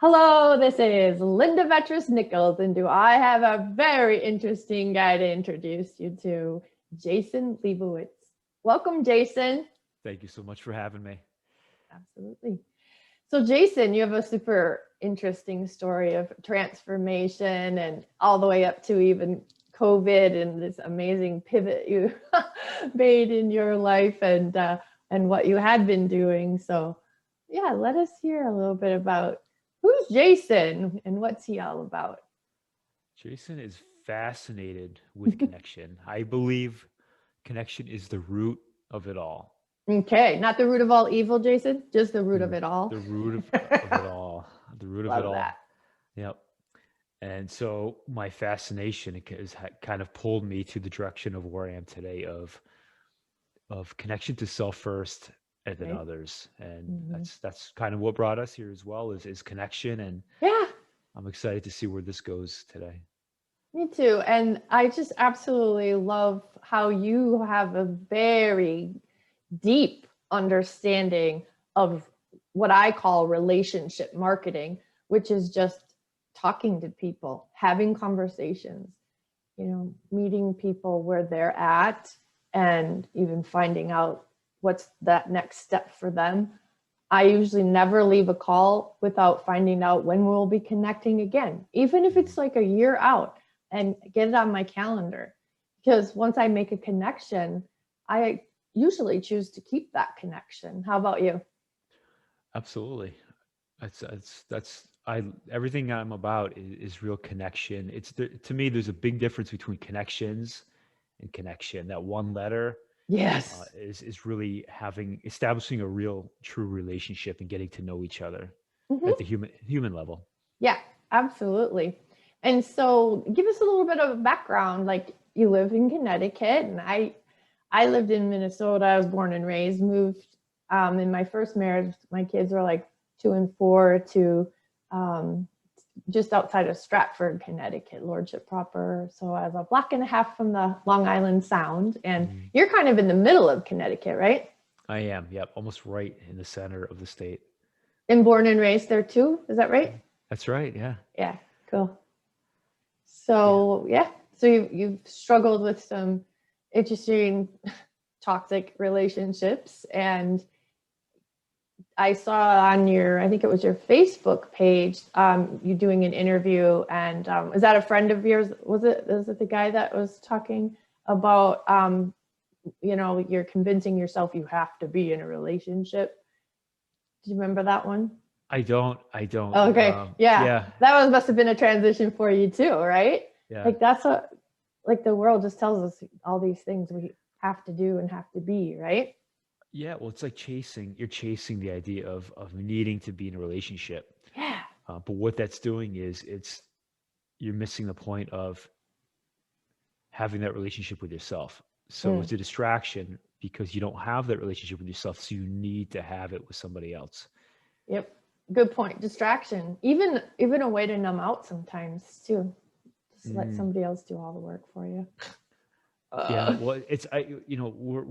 Hello, this is Linda Vettrus-Nichols, and do I have a very interesting guy to introduce you to, Jason Lebowitz. Welcome, Jason. Thank you so much for having me. Absolutely. So, Jason, you have a super interesting story of transformation and all the way up to even COVID and this amazing pivot you made in your life and what you had been doing. So, yeah, let us hear a little bit about who's Jason and what's he all about? Jason is fascinated with connection. I believe connection is the root of it all. Okay, not the root of all evil, Jason, just the root of The, it all. the root of it all. The root of it Love that. all. Yep. And so my fascination has kind of pulled me to the direction of where I am today of connection to self first and then Right? others. And Mm-hmm. that's kind of what brought us here as well is connection. And Yeah, I'm excited to see where this goes today. me too. And I just absolutely love how you have a very deep understanding of what I call relationship marketing, which is just talking to people, having conversations, meeting people where they're at and even finding out what's that next step for them. I usually never leave a call without finding out when we'll be connecting again, even if it's like a year out, and get it on my calendar. Because once I make a connection, I usually choose to keep that connection. How about you? Absolutely. That's I everything I'm about is real connection. To me, there's a big difference between connections and connection. That one letter Yes. is really establishing a real true relationship and getting to know each other at Mm-hmm. the human level. Yeah, absolutely. And so give us a little bit of a background. Like you live in Connecticut and I lived in Minnesota. I was born and raised, moved in my first marriage. My kids were like 2 and 4 to um, just outside of Stratford, Connecticut, Lordship proper. So I was a block and a half from the Long Island Sound. And Mhm. you're kind of in the middle of Connecticut, right? I am, yep, almost right in the center of the state. And born and raised there too. Is that right? That's right, yeah. Yeah, cool. Yeah. So yeah, so you've struggled with some interesting toxic relationships, and I saw on your, I think it was your Facebook page, you doing an interview, and is that a friend of yours? Was it the guy that was talking about, you're convincing yourself you have to be in a relationship? Do you remember that one? I don't. Okay, yeah, Yeah, that was must have been a transition for you too, right? yeah. Like that's what, like the world just tells us all these things we have to do and have to be, right? Yeah, well, it's like you're chasing the idea of needing to be in a relationship. Yeah. But what that's doing is you're missing the point of having that relationship with yourself. So Mm, it's a distraction because you don't have that relationship with yourself. So you need to have it with somebody else. yep. Good point. Distraction. Even a way to numb out sometimes too. Just let Mm, somebody else do all the work for you. yeah, Uh, well,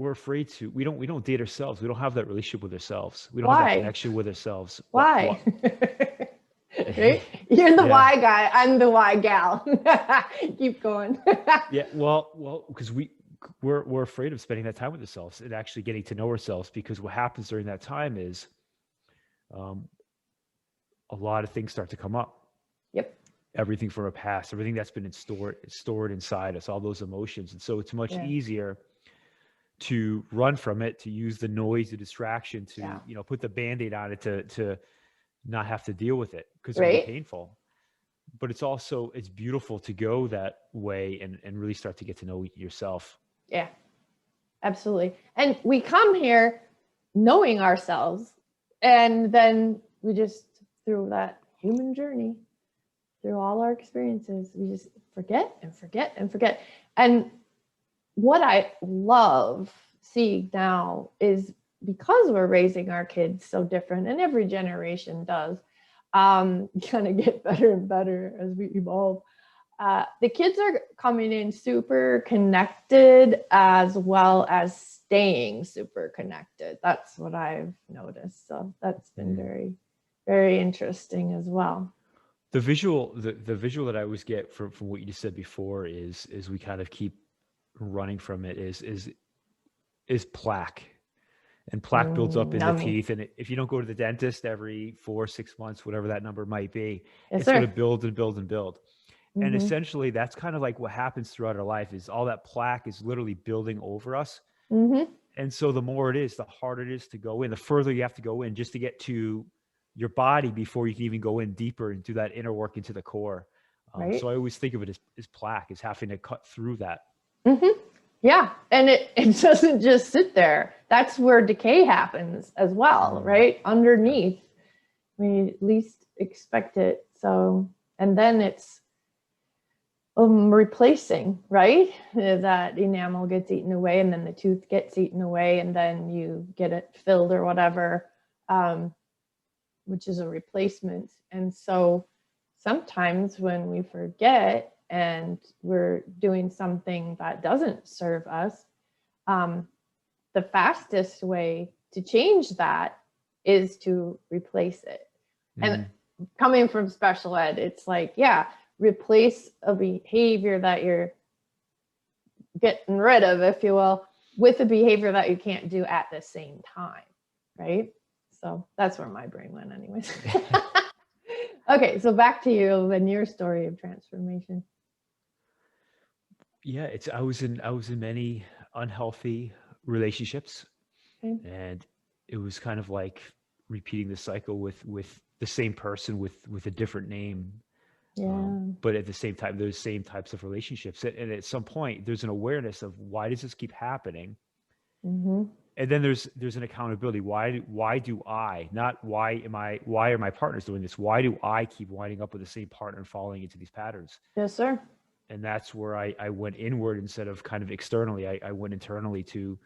we're afraid to. We don't date ourselves. We don't have that relationship with ourselves. We don't have that why? connection with ourselves. Why? Right? You're the Yeah. why guy. I'm the why gal. Keep going. Yeah, well, because we're afraid of spending that time with ourselves and actually getting to know ourselves. Because what happens during that time is um, a lot of things start to come up. Yep. Everything from our past, everything that's been stored inside us, all those emotions, and so it's much Yeah. easier to run from it, to use the noise, the distraction, Yeah. to put the band-aid on it, to not have to deal with it because it can be Right? painful. But it's beautiful to go that way and really start to get to know yourself. Yeah. Absolutely. And we come here knowing ourselves, and then we just, through that human journey, through all our experiences, we just forget and forget and forget. And what I love seeing now is because we're raising our kids so different, and every generation does, kind of get better and better as we evolve. The kids are coming in super connected as well as staying super connected. That's what I've noticed. So that's been Mm. very, Very interesting as well. The visual that I always get from what you just said before is we kind of keep running from it is plaque. And plaque builds up in the Yummy. teeth. And if you don't go to the dentist every 4 or 6 months, whatever that number might be, Yes, it's going to sir. build and build and build. And Mm-hmm. essentially that's kind of like what happens throughout our life is all that plaque is literally building over us. Mm-hmm. And so the more it is, the harder it is to go in, the further you have to go in just to get to your body before you can even go in deeper and do that inner work into the core. So Right. I always think of it as plaque, as having to cut through that. Mm-hmm. Yeah. And it doesn't just sit there. That's where decay happens as well, right? Yeah. Underneath. We at least expect it. So, and then it's replacing, right? That enamel gets eaten away, and then the tooth gets eaten away, and then you get it filled or whatever, which is a replacement. And so sometimes when we forget and we're doing something that doesn't serve us, the fastest way to change that is to replace it. And coming from special ed, it's like, yeah, replace a behavior that you're getting rid of, if you will, with a behavior that you can't do at the same time, right? So that's where my brain went anyways. Okay, so back to you and your story of transformation. Yeah, I was in many unhealthy relationships, Okay. and it was kind of like repeating the cycle with the same person with a different name. Yeah. But at the same time, those same types of relationships. And at some point, there's an awareness of why does this keep happening? Mm-hmm. And then there's an accountability. Why do I, not why are my partners doing this? Why do I keep winding up with the same partner and falling into these patterns? Yes, sir. And that's where I went inward instead of kind of externally. I went internally to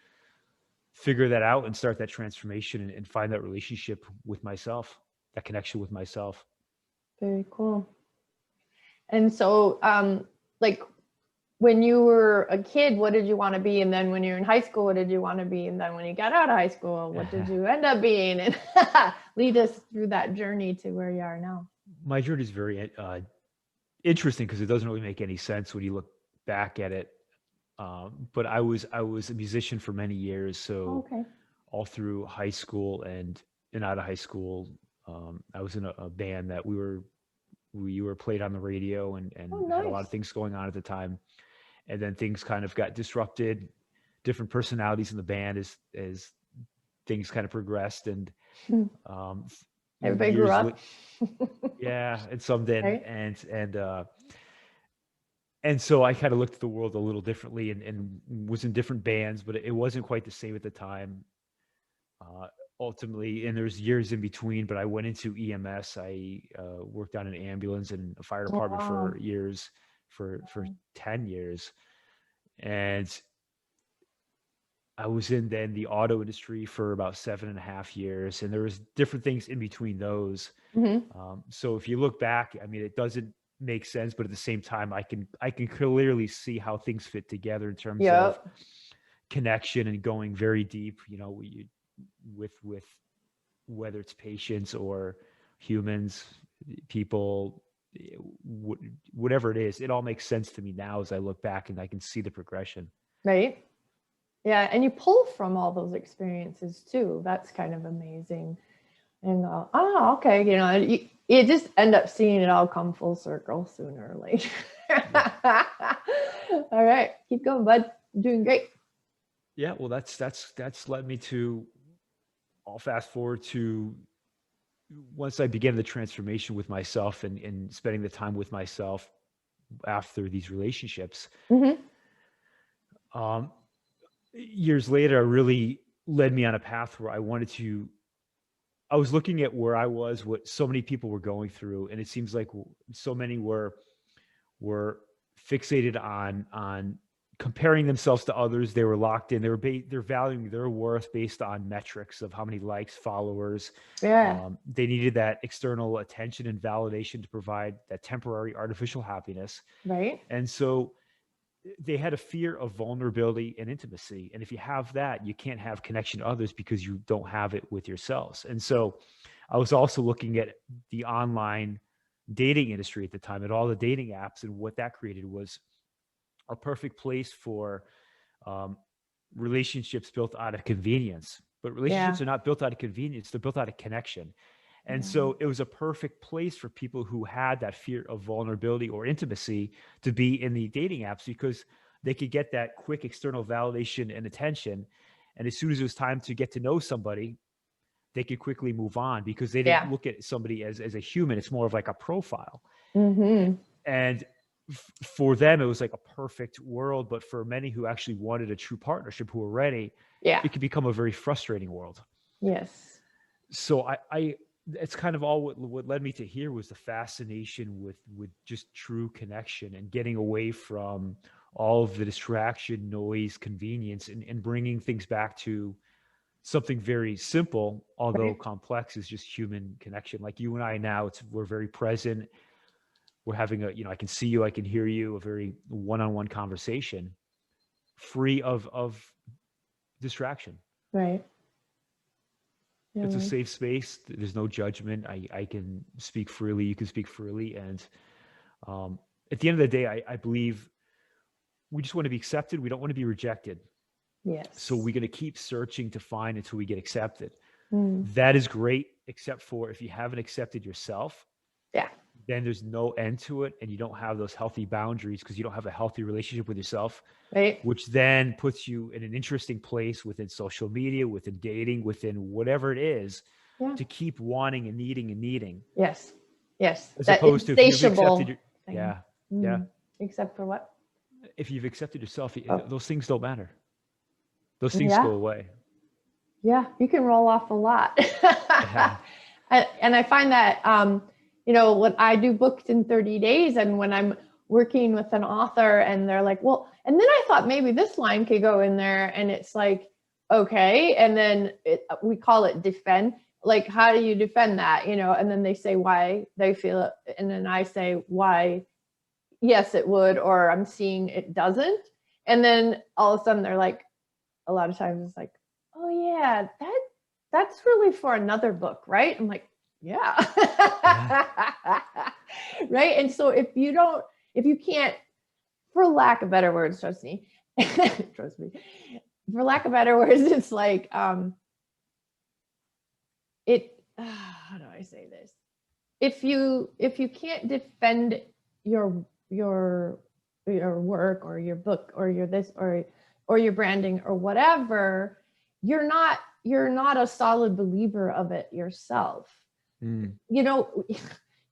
figure that out and start that transformation and find that relationship with myself, that connection with myself. Very cool. And so, like when you were a kid, what did you want to be? And then when you're in high school, what did you want to be? And then when you got out of high school, what did you end up being? And lead us through that journey to where you are now. My journey is very interesting because it doesn't really make any sense when you look back at it. But I was a musician for many years, so Okay. all through high school and out of high school, I was in a band that we were played on the radio and had a lot of Nice. things going on at the time. And then things kind of got disrupted, different personalities in the band as things kind of progressed, and Everybody grew up. yeah, and some didn't. Right. And so I kind of looked at the world a little differently and was in different bands, but it wasn't quite the same at the time. Ultimately, and there's years in between, but I went into EMS. I worked on an ambulance and a fire department for years, for 10 years. And I was in then the auto industry for about 7.5 years, and there was different things in between those. Mm-hmm. So if you look back, I mean, it doesn't make sense, but at the same time, I can clearly see how things fit together in terms of connection and going very deep. You know, with whether it's patients or humans, people, whatever it is, it all makes sense to me now as I look back and I can see the progression. Right. Yeah, and you pull from all those experiences too. That's kind of amazing. And oh, okay, you just end up seeing it all come full circle sooner or later. All right, keep going, bud. You're doing great. Yeah, well, that's led me to. I'll fast forward to once I began the transformation with myself and spending the time with myself after these relationships. Mm-hmm. Years later, it really led me on a path where I was looking at where I was, what so many people were going through, and it seems like so many were fixated on comparing themselves to others. They were locked in. They're valuing their worth based on metrics of how many likes, followers. Yeah. They needed that external attention and validation to provide that temporary artificial happiness. Right. And so they had a fear of vulnerability and intimacy. And if you have that, you can't have connection to others because you don't have it with yourselves. And so I was also looking at the online dating industry at the time, and all the dating apps, and what that created was a perfect place for um, relationships built out of convenience. But Yeah. relationships are not built out of convenience, they're built out of connection. And Yeah. so it was a perfect place for people who had that fear of vulnerability or intimacy to be in the dating apps, because they could get that quick external validation and attention. And as soon as it was time to get to know somebody, they could quickly move on, because they didn't Yeah. look at somebody as a human. It's more of like a profile. Mm-hmm. And for them, it was like a perfect world. But for many who actually wanted a true partnership, who were ready, Yeah. it could become a very frustrating world. Yes. So it's kind of all what led me to here was the fascination with just true connection, and getting away from all of the distraction, noise, convenience, and bringing things back to something very simple, although Right. complex, is just human connection. Like you and I now, we're very present. We're having I can see you, I can hear you, a very one-on-one conversation, free of distraction. Right. Yeah. It's a Right. safe space. There's no judgment. I can speak freely. You can speak freely. And um, at the end of the day, I believe we just want to be accepted. We don't want to be rejected. So Yes. we're going to keep searching to find until we get accepted. Mm. That is great, except for if you haven't accepted yourself, Yeah. then there's no end to it. And you don't have those healthy boundaries, because you don't have a healthy relationship with yourself, Right. which then puts you in an interesting place within social media, within dating, within whatever it is, Yeah. to keep wanting and needing and needing, Yes. Yes. as That opposed to if you've accepted insatiable your, thing. yeah, yeah. Mm. Except for what? If you've accepted yourself, Oh. those things don't matter. Those things go Yeah. away. Yeah. You can roll off a lot. Yeah. And I find that, when I do books in 30 days, and when I'm working with an author and they're like, well, and then I thought maybe this line could go in there, and it's like, okay. And then we call it defend. Like, how do you defend that? And then they say why they feel it. And then I say why, yes, it would, or I'm seeing it doesn't. And then all of a sudden they're like, a lot of times it's like, oh yeah, that's really for another book, right? I'm like, yeah. Yeah. Right. And so if you can't, for lack of better words, trust me, for lack of better words, it's like, how do I say this? If you can't defend your work or your book or your this or your branding or whatever, you're not a solid believer of it yourself. Mm.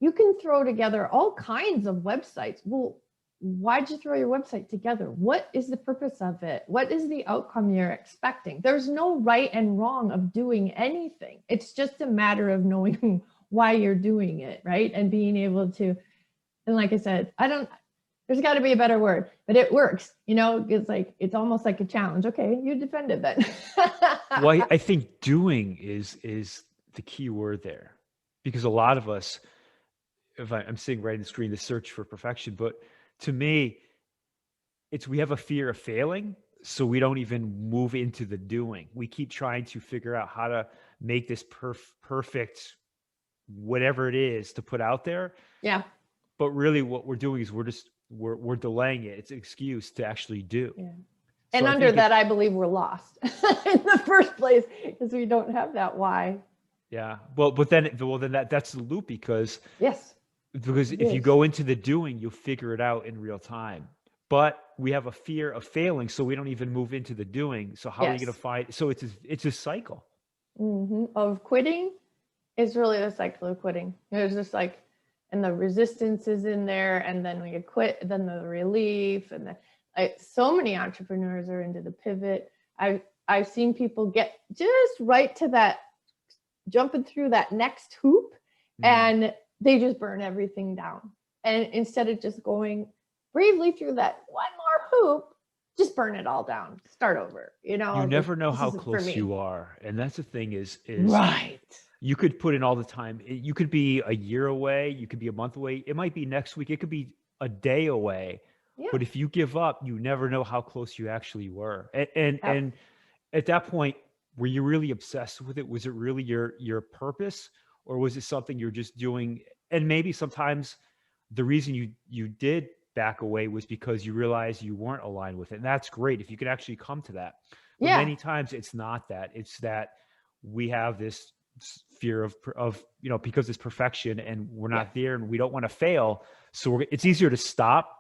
You can throw together all kinds of websites. Well, why'd you throw your website together? What is the purpose of it? What is the outcome you're expecting? There's no right and wrong of doing anything. It's just a matter of knowing why you're doing it, right? And being able to, and like I said, there's got to be a better word, but it works. It's almost like a challenge. Okay, you defend it then. Well, I think doing is the key word there, because a lot of us, if I'm seeing right in the screen, the search for perfection, but to me, we have a fear of failing, so we don't even move into the doing. We keep trying to figure out how to make this perfect, whatever it is, to put out there. Yeah. But really, what we're doing is we're delaying it. It's an excuse to actually do. Yeah. So And I under think that, I believe we're lost in the first place, because we don't have that why. yeah. Well, but then that's the loop, because Yes, it if you is. go into the doing, you'll figure it out in real time. But we have a fear of failing, so we don't even move into the doing. So how are you going to Yes. find? So it's a cycle. Of quitting is really the cycle of quitting. It's just like, and the resistance is in there, and then when you quit, then the relief, and so many entrepreneurs are into the pivot. I've seen people get just right to that, jumping through that next hoop, and they just burn everything down. And instead of just going bravely through that one more hoop, just burn it all down, start over. You never know how close you are, and that's the thing is right. You could put in all the time. You could be a year away. You could be a month away. It might be next week. It could be a day away. Yeah. But if you give up, you never know how close you actually were. And at that point, were you really obsessed with it? Was it really your purpose, or was it something you're just doing? And maybe sometimes the reason you did back away was because you realized you weren't aligned with it. And that's great if you could actually come to that. But Yeah. many times it's not that. It's that we have this fear of because it's perfection and we're Yeah. not there and we don't want to fail. So it's easier to stop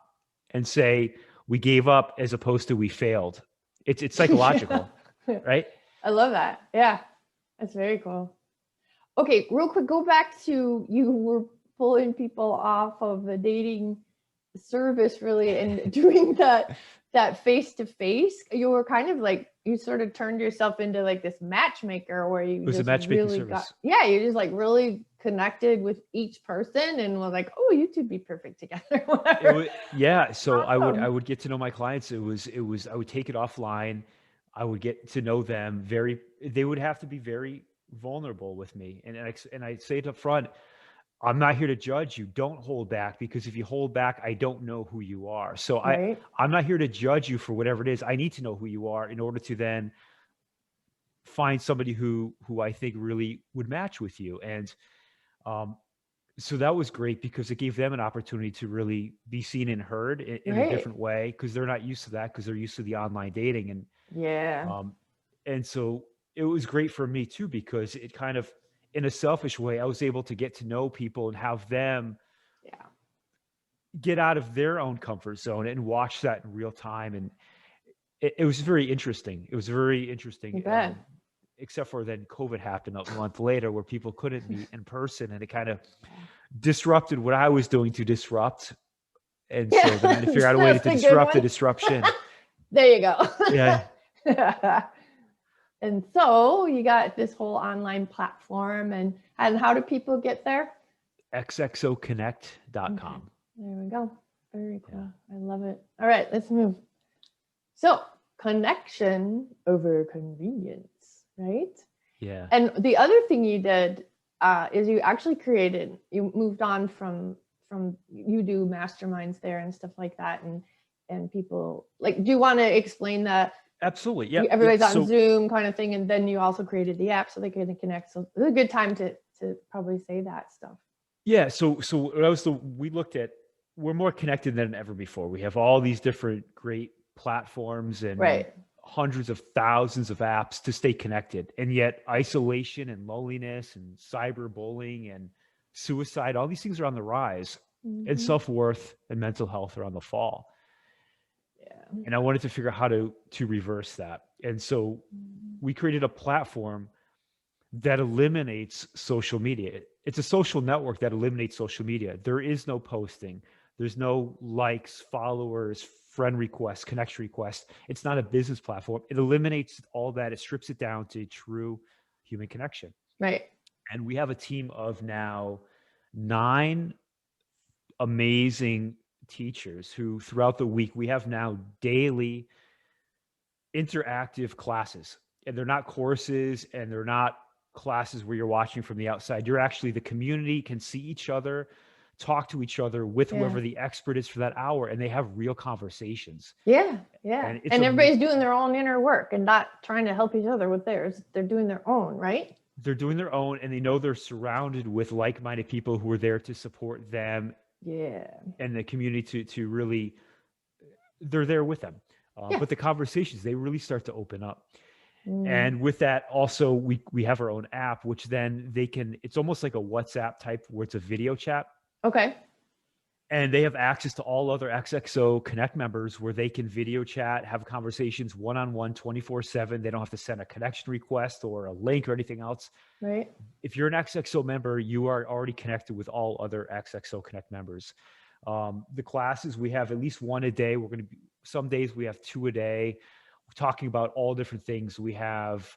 and say we gave up as opposed to we failed. It's psychological, Yeah. right? I love that. Yeah. That's very cool. Okay, real quick, go back to you were pulling people off of the dating service really and doing that face to face. You were kind of like you sort of turned yourself into like this matchmaker where you It was a just matchmaking really service. you just like really connected with each person and was like, oh, you two be perfect together. Whatever. Yeah. So I Awesome. would get to know my clients. It was I would take it offline. I would get to know them they would have to be very vulnerable with me. And I say it up front, I'm not here to judge you. Don't hold back, because if you hold back, I don't know who you are. So Right. I'm not here to judge you for whatever it is. I need to know who you are in order to then find somebody who I think really would match with you. And um, so that was great because it gave them an opportunity to really be seen and heard in a Right. different way, because they're not used to that, because they're used to the online dating. Yeah. Um, and so it was great for me too, because it kind of, in a selfish way, I was able to get to know people and have them Yeah. get out of their own comfort zone and watch that in real time. And it was very interesting. It was very interesting. You bet. Except for then COVID happened a month later where people couldn't meet in person, and it kind of disrupted what I was doing to disrupt. And so then I had to figure out a way That's to a good disrupt the one. disruption. There you go. Yeah. And so you got this whole online platform and how do people get there? xxoconnect.com. Okay. There we go. Very cool. Yeah. I love it. All right, let's move. So connection over convenience, right? Yeah. And the other thing you did is you actually you moved on from you do masterminds there and stuff like that, and people like. Do you want to explain that? Absolutely. Yeah. Everybody's on Zoom kind of thing, and then you also created the app so they can connect. So it's a good time to probably say that stuff. Yeah. So we looked at, we're more connected than ever before. We have all these different great platforms and Right. hundreds of thousands of apps to stay connected. And yet isolation and loneliness and cyberbullying and suicide, all these things are on the rise. Mm-hmm. And self-worth and mental health are on the fall. Yeah. And I wanted to figure out how to reverse that. And so we created a platform that eliminates social media. It's a social network that eliminates social media. There is no posting. There's no likes, followers, friend requests, connection requests. It's not a business platform. It eliminates all that. It strips it down to true human connection. Right. And we have a team of now 9 amazing teachers who throughout the week, we have now daily interactive classes. And they're not courses, and they're not classes where you're watching from the outside. You're actually, the community can see each other, talk to each other with whoever the expert is for that hour, and they have real conversations. Yeah. And everybody's doing their own inner work and not trying to help each other with theirs. They're doing their own, right? They're doing their own, and they know they're surrounded with like-minded people who are there to support them. Yeah. And the community to really, they're there with them. But the conversations, they really start to open up. And with that, also, we have our own app, which then it's almost like a WhatsApp type where it's a video chat. Okay. And they have access to all other XXO Connect members where they can video chat, have conversations one-on-one 24/7. They don't have to send a connection request or a link or anything else. Right. If you're an XXO member, you are already connected with all other XXO Connect members. The classes, we have at least one a day. We're going to be, some days we have 2 a day. We're talking about all different things. We have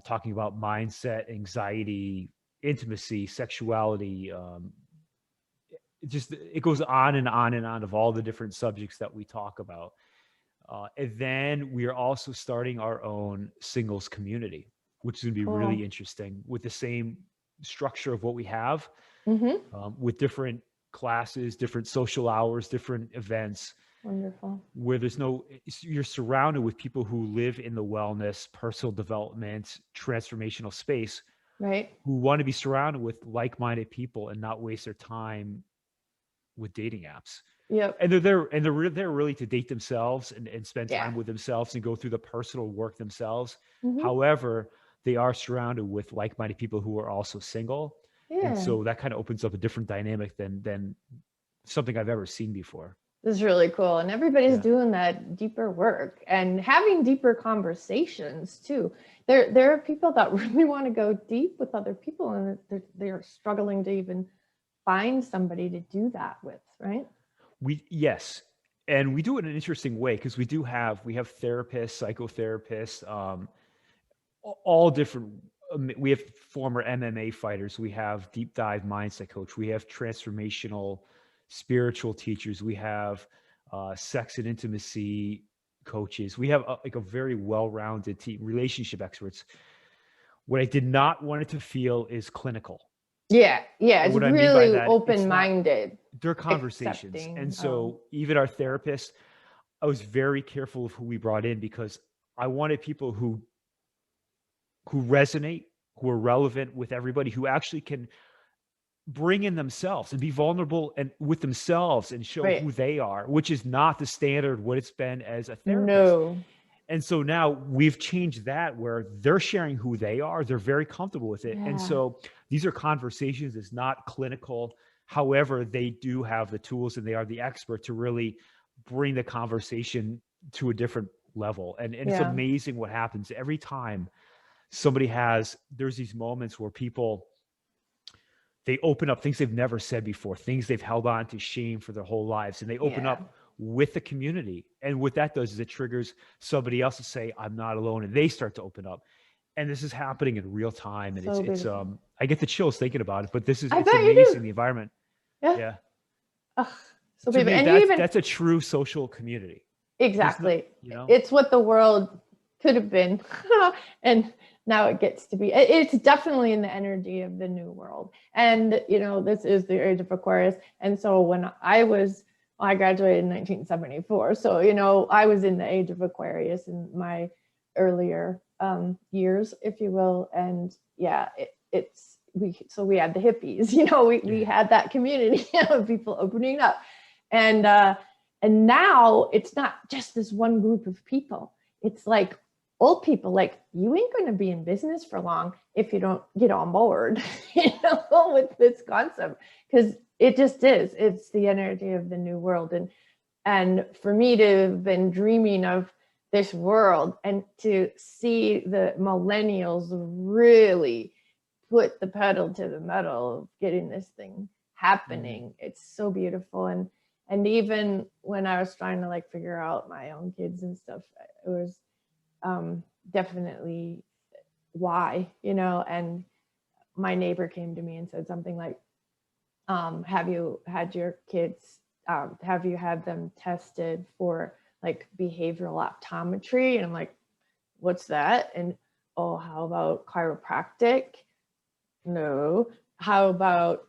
talking about mindset, anxiety, intimacy, sexuality, it goes on and on and on of all the different subjects that we talk about. And then we are also starting our own singles community, which is going to be really interesting, with the same structure of what we have, with different classes, different social hours, different events. Wonderful. Where you're surrounded with people who live in the wellness, personal development, transformational space, Right. who want to be surrounded with like-minded people and not waste their time with dating apps. Yep. And they're really to date themselves and spend Yeah. time with themselves and go through the personal work themselves. Hmm. However, they are surrounded with like-minded people who are also single. And Yeah. so that kind of opens up a different dynamic than something I've ever seen before. This is really cool. And everybody's Yeah. doing that deeper work and having deeper conversations too. There are people that really want to go deep with other people, and they're struggling to even find somebody to do that with, right? Yes. And we do it in an interesting way because we have therapists, psychotherapists, all different. We have former MMA fighters. We have deep dive mindset coach. We have transformational spiritual teachers. We have sex and intimacy coaches. We have like a very well-rounded team, relationship experts. What I did not want it to feel is clinical. Yeah, yeah. It's What I mean by really that, it's not, open-minded, they're conversations. accepting. And Oh, so even our therapists, I was very careful of who we brought in because I wanted people who resonate, who are relevant with everybody, who actually can bring in themselves and be vulnerable and with themselves and show right. who they are, which is not the standard what it's been as a therapist. No. And so now we've changed that where they're sharing who they are, they're very comfortable with it. And Yeah. so these are conversations, it's not clinical. However, they do have the tools and they are the expert to really bring the conversation to a different level. And it's Yeah. amazing what happens every time there's these moments where people, they open up things they've never said before, things they've held on to shame for their whole lives, and they open Yeah. up with the community. And what that does is it triggers somebody else to say, I'm not alone. And they start to open up. And this is happening in real time. And So it's beautiful. I get the chills thinking about it, but I it's bet you do. amazing, the environment. Yeah. Yeah. Ugh, so To beautiful. me, And you even that's a true social community. There's no, exactly. you know, It's what the world could have been. And now it gets to be. It's definitely in the energy of the new world. And, this is the age of Aquarius. And so when I graduated in 1974. So, I was in the age of Aquarius in my earlier years, if you will. And yeah, we had the hippies, we had that community of people opening up. And now it's not just this one group of people. It's like old people, like, you ain't going to be in business for long if you don't get on board, with this concept, because it just is. It's the energy of the new world. And for me to have been dreaming of this world and to see the millennials really put the pedal to the metal of getting this thing happening, it's so beautiful. And even when I was trying to like figure out my own kids and stuff, it was definitely why, and my neighbor came to me and said something like, have you had your kids, have you had them tested for like behavioral optometry? And I'm like, what's that? And, oh, how about chiropractic? No. How about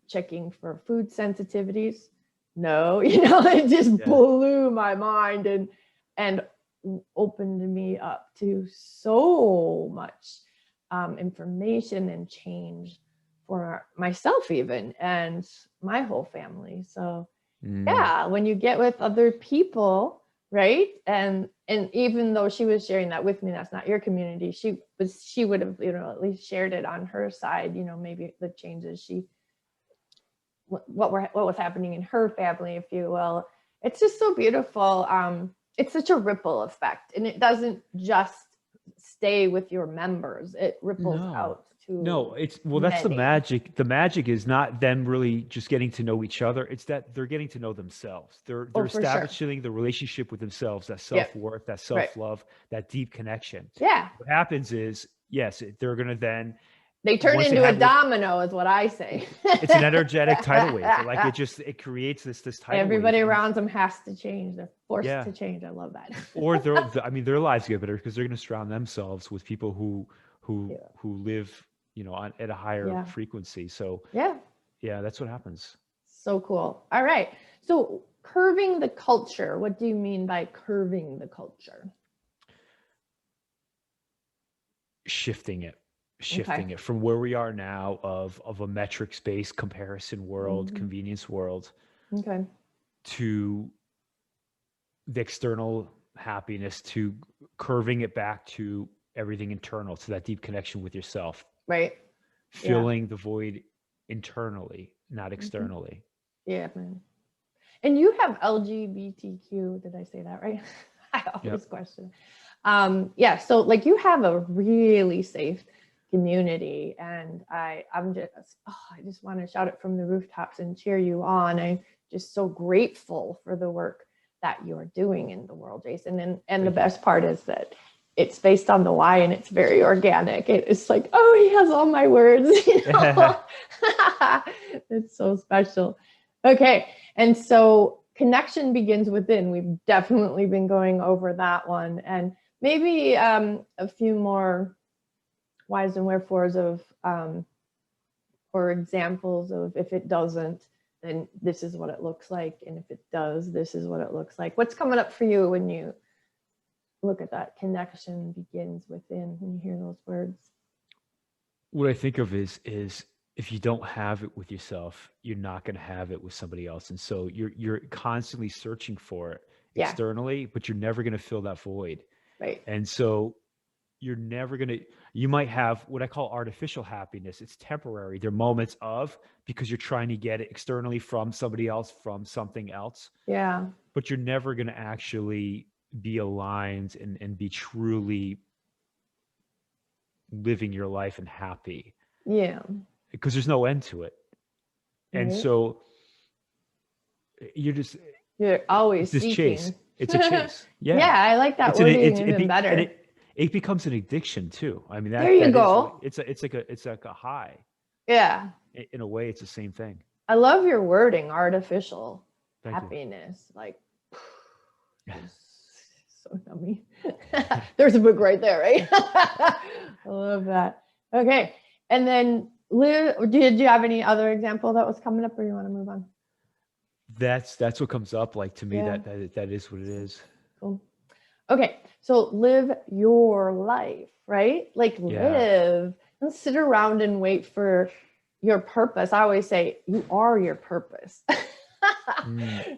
checking for food sensitivities? No. It just blew my mind and opened me up to so much information and change for myself even and my whole family. So yeah, when you get with other people, right? And even though she was sharing that with me, that's not your community. She would have, at least shared it on her side, maybe the changes what was happening in her family, if you will. It's just so beautiful. It's such a ripple effect, and it doesn't just stay with your members. It ripples out to that's the many. magic. The magic is not them really just getting to know each other. It's that they're getting to know themselves. They're establishing the relationship with themselves, that self-worth, that self-love, that deep connection. Yeah. What happens is, yes, they're going to then, they turn into a domino, is what I say. It's an energetic tidal wave. Like it creates this tidal Everybody wave. around them has to change. They're forced to change. I love that. Or their lives get better because they're going to surround themselves with people who live, at a higher frequency. So yeah, that's what happens. So cool. All right. So curving the culture. What do you mean by curving the culture? Shifting it. shifting it from where we are now of a metrics based comparison world, convenience world, to the external happiness, to curving it back to everything internal, to that deep connection with yourself, Right. filling the void internally, not externally. Yeah, man. And you have LGBTQ, did I say that right? I always question. Yeah, so like you have a really safe community, and I just want to shout it from the rooftops and cheer you on. I'm just so grateful for the work that you're doing in the world, Jason. And the best part is that it's based on the why, and it's very organic. It's like, oh, he has all my words. It's so special. Okay. And so connection begins within. We've definitely been going over that one. And maybe a few more whys and wherefores of, or examples of, if it doesn't, then this is what it looks like. And if it does, this is what it looks like. What's coming up for you when you look at that? Connection begins within, when you hear those words? What I think of is if you don't have it with yourself, you're not going to have it with somebody else. And so you're constantly searching for it externally, but you're never going to fill that void. Right. And so you're never going to, you might have what I call artificial happiness. It's temporary. There are moments of, because you're trying to get it externally from somebody else, from something else. Yeah. But you're never going to actually be aligned and be truly living your life and happy. Yeah. Because there's no end to it. And so you're always this seeking. Chase. It's a chase. Yeah. Yeah, I like that wording even better. And it becomes an addiction too. I mean, there you go. It's like a high. Yeah. In a way, it's the same thing. I love your wording, artificial happiness. Like, so yummy. There's a book right there, right? I love that. Okay. And then Liv, did you have any other example that was coming up, or you want to move on? That's what comes up. Like, to me, that is what it is. Cool. Okay. So live your life, right? Like live, and sit around and wait for your purpose. I always say you are your purpose.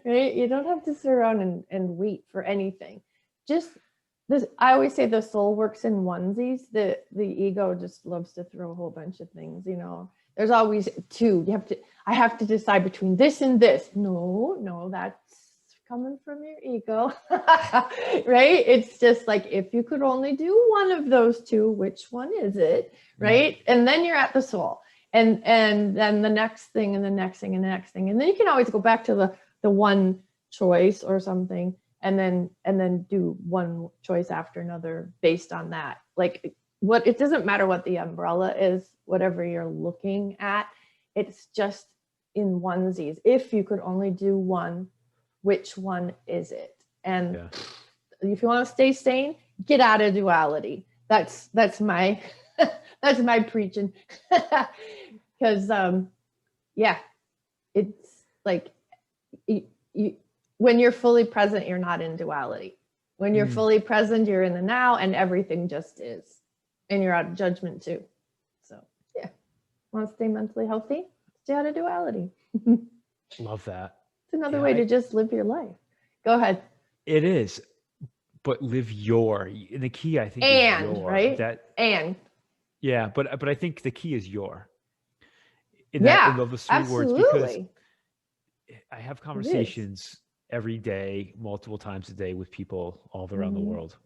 Right? You don't have to sit around and wait for anything. Just this, I always say the soul works in onesies. The ego just loves to throw a whole bunch of things, There's always two. I have to decide between this and this. No, that's coming from your ego. Right? It's just like, if you could only do one of those two, which one is it? Right? And then you're at the soul. And then the next thing and the next thing and the next thing. And then you can always go back to the one choice or something, and then do one choice after another based on that. Like, it doesn't matter what the umbrella is, whatever you're looking at, it's just in onesies. If you could only do one, which one is it? And if you want to stay sane, get out of duality. That's my that's my preaching. Because it's like when you're fully present, you're not in duality. When you're fully present, you're in the now, and everything just is. And you're out of judgment too. So want to stay mentally healthy? Stay out of duality. Love that. It's another way to just live your life. Go ahead. It is, but live and the key, I think, is your, right? But I think the key is your. In those three words, because I have conversations every day, multiple times a day, with people all around the world.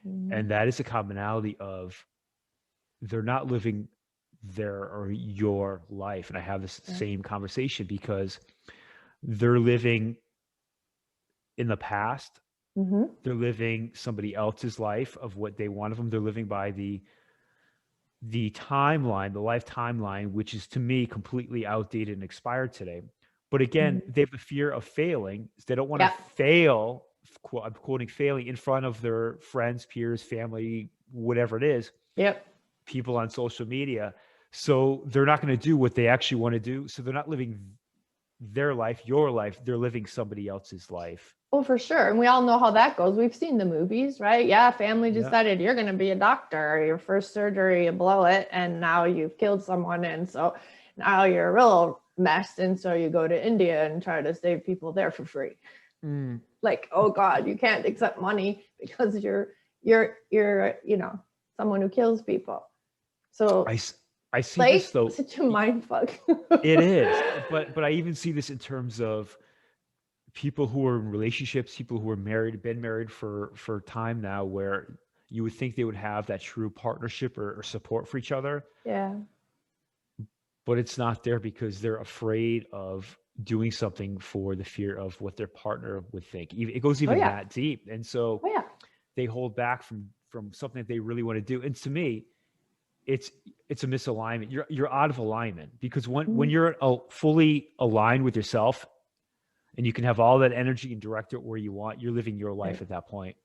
And that is a commonality of they're not living their or your life. And I have this same conversation because they're living in the past. They're living somebody else's life of what they want of them. They're living by the timeline, the life timeline, which is to me completely outdated and expired today. But again, they have the fear of failing. They don't want to fail. I'm quoting failing in front of their friends, peers, family, whatever it is. People on social media. So they're not going to do what they actually want to do. So they're not living their life, your life, they're living somebody else's life. Oh, for sure. And we all know how that goes. We've seen the movies, right? Yeah, family Yeah. decided you're going to be a doctor. Your first surgery, you blow it, and now you've killed someone. And so now you're a real mess. And so you go to India and try to save people there for free. Like, oh God, you can't accept money because you're someone who kills people. So I see like this though. such a mind fuck. It is, but I even see this in terms of people who are in relationships, people who are married, been married for time now, where you would think they would have that true partnership or support for each other, Yeah. but it's not there because they're afraid of doing something for the fear of what their partner would think. It goes even that deep, and so they hold back from something that they really want to do. And to me, it's a misalignment. You're out of alignment, because when you're fully aligned with yourself, and you can have all that energy and direct it where you want, you're living your life at that point.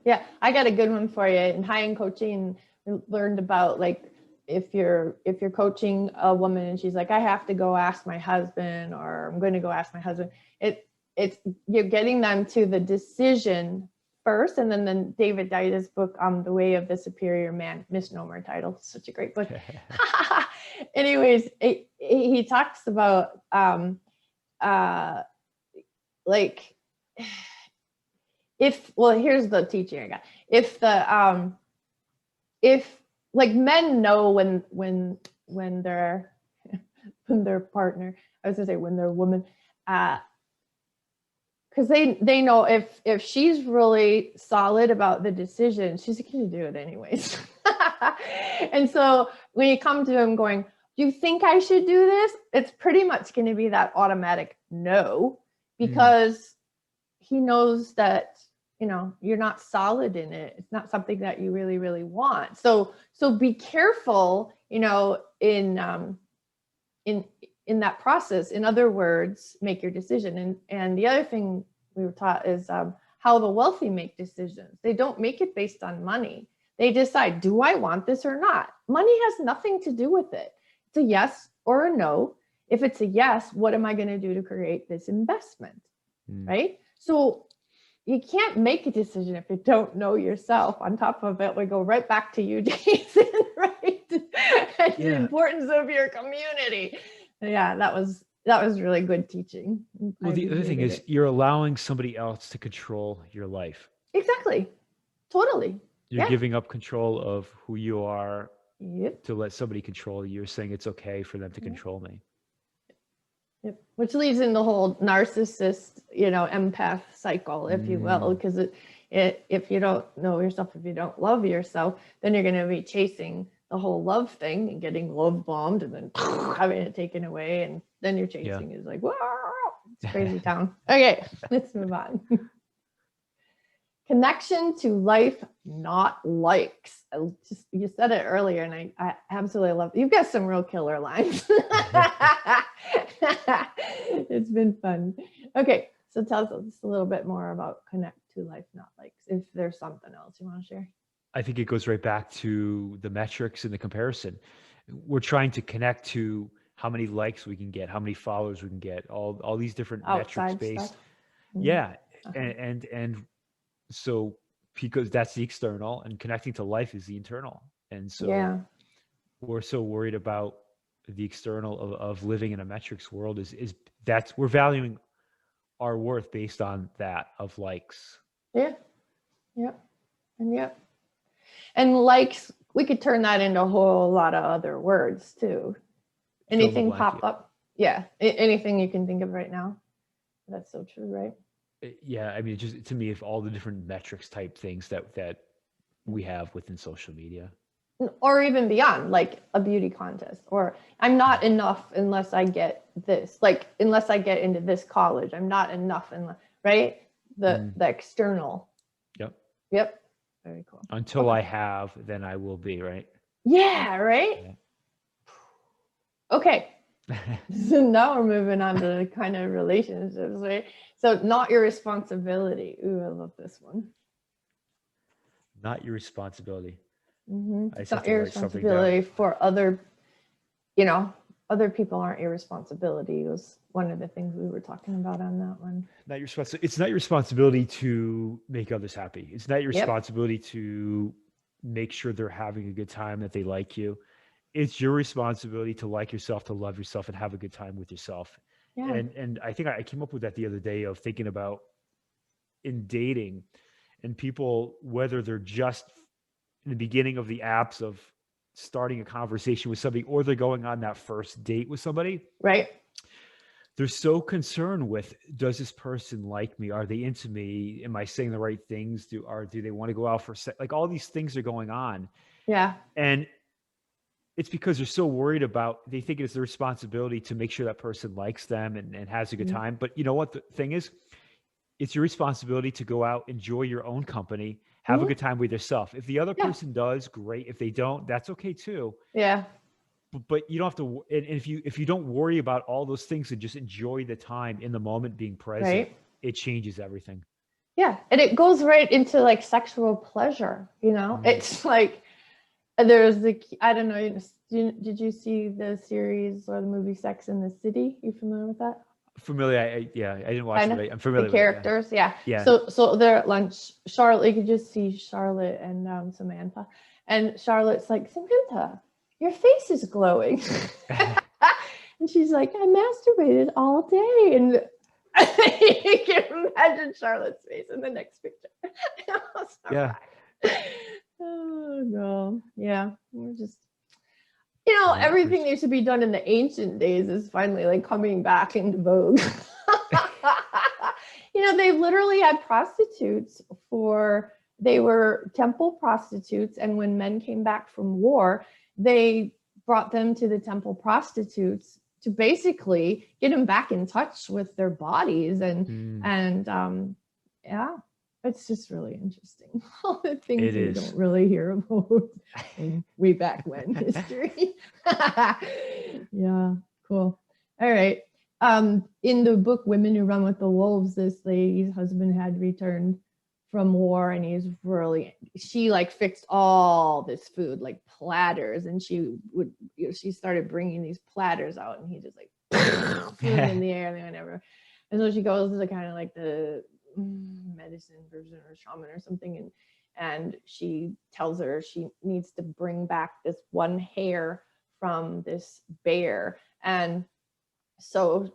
Yeah, I got a good one for you. In high-end coaching, we learned about, like, if you're coaching a woman and she's like, I have to go ask my husband, or I'm going to go ask my husband. It's you're getting them to the decision first, and then David Deida's book, The Way of the Superior Man, misnomer title, such a great book. Anyways, he talks about like, here's the teaching I got. If like men know when their partner, I was gonna say when their woman, because they know if she's really solid about the decision, she's going to do it anyways. And so when you come to him going, do you think I should do this? It's pretty much going to be that automatic no, because he knows that, you're not solid in it. It's not something that you really, really want. So be careful, in that process. In other words, make your decision. And the other thing we were taught is how the wealthy make decisions. They don't make it based on money. They decide, do I want this or not? Money has nothing to do with it. It's a yes or a no. If it's a yes, what am I going to do to create this investment? Right? So you can't make a decision if you don't know yourself. On top of it, we go right back to you, Jason, right? And the importance of your community. Yeah, that was really good teaching. Well, the other thing is you're allowing somebody else to control your life. Exactly. Totally. You're giving up control of who you are to let somebody control you. You're saying it's okay for them to control me. Yep. Which leads in the whole narcissist, empath cycle, if you will, because if you don't know yourself, if you don't love yourself, then you're going to be chasing the whole love thing and getting love bombed and then having it taken away. And then you're chasing is like, whoa, it's crazy town. Okay, let's move on. Connection to life, not likes. You said it earlier, and I absolutely love it. You've got some real killer lines. It's been fun. Okay, so tell us just a little bit more about connect to life, not likes. If there's something else you want to share. I think it goes right back to the metrics and the comparison. We're trying to connect to how many likes we can get, how many followers we can get, all these different metrics based. Yeah, and so because that's the external, and connecting to life is the internal. And so we're so worried about the external of living in a metrics world is that's we're valuing our worth based on that of likes. And likes, we could turn that into a whole lot of other words too. Anything pop up? Yeah, anything you can think of right now. That's so true, right? Yeah, I mean, just to me, if all the different metrics type things that we have within social media, or even beyond, like a beauty contest, or I'm not enough unless I get this, like unless I get into this college, I'm not enough, right? The external. Yep. Very cool. Until I have, then I will be, right? Yeah, right? Yeah. Okay. So now we're moving on to the kind of relationships, right? So not your responsibility. Ooh, I love this one. Not your responsibility. It's not your responsibility for other, other people aren't your responsibility was one of the things we were talking about on that one. Not your it's not your responsibility to make others happy. It's not your Yep. responsibility to make sure they're having a good time, that they like you. It's your responsibility to like yourself, to love yourself, and have a good time with yourself. Yeah. And I think I came up with that the other day, of thinking about in dating, and people, whether they're just in the beginning of the apps of starting a conversation with somebody, or they're going on that first date with somebody, Right. they're so concerned with, does this person like me? Are they into me? Am I saying the right things? Do they want to go out for sex? Like, all these things are going on. Yeah. And it's because they're so worried about, they think it's their responsibility to make sure that person likes them and has a good Mhm. time. But you know what the thing is? It's your responsibility to go out, enjoy your own company, have a Mhm. good time with yourself. If the other Yeah. person does, great. If they don't, that's okay too. Yeah. But you don't have to. And if you don't worry about all those things and just enjoy the time in the moment, being present, Right. it changes everything. Yeah. And it goes right into like sexual pleasure, you know? Mm. It's like there's the, I don't know, did you see the series or the movie Sex in the City? You familiar with that? Familiar? Yeah, I didn't watch Kind it, of but I'm the familiar with it. Yeah, characters. Yeah. yeah. So they're at lunch. Charlotte, you could just see Charlotte and Samantha. And Charlotte's like, Samantha, your face is glowing. And she's like, I masturbated all day. And you can imagine Charlotte's face in the next picture. Yeah. Oh no. Yeah. We're just, Well, everything that used to be done in the ancient days is finally like coming back into vogue. They literally had prostitutes they were temple prostitutes. And when men came back from war, they brought them to the temple prostitutes to basically get them back in touch with their bodies. Yeah, it's just really interesting. All the things it we is. don't really hear about in way back when history. Yeah, cool. All right. In the book Women Who Run with the Wolves, this lady's husband had returned from war, and she like fixed all this food, like platters, and she started bringing these platters out, and he just like threw them in the air, and they went everywhere. And so she goes to kind of like the medicine version or shaman or something, and she tells her she needs to bring back this one hair from this bear. And so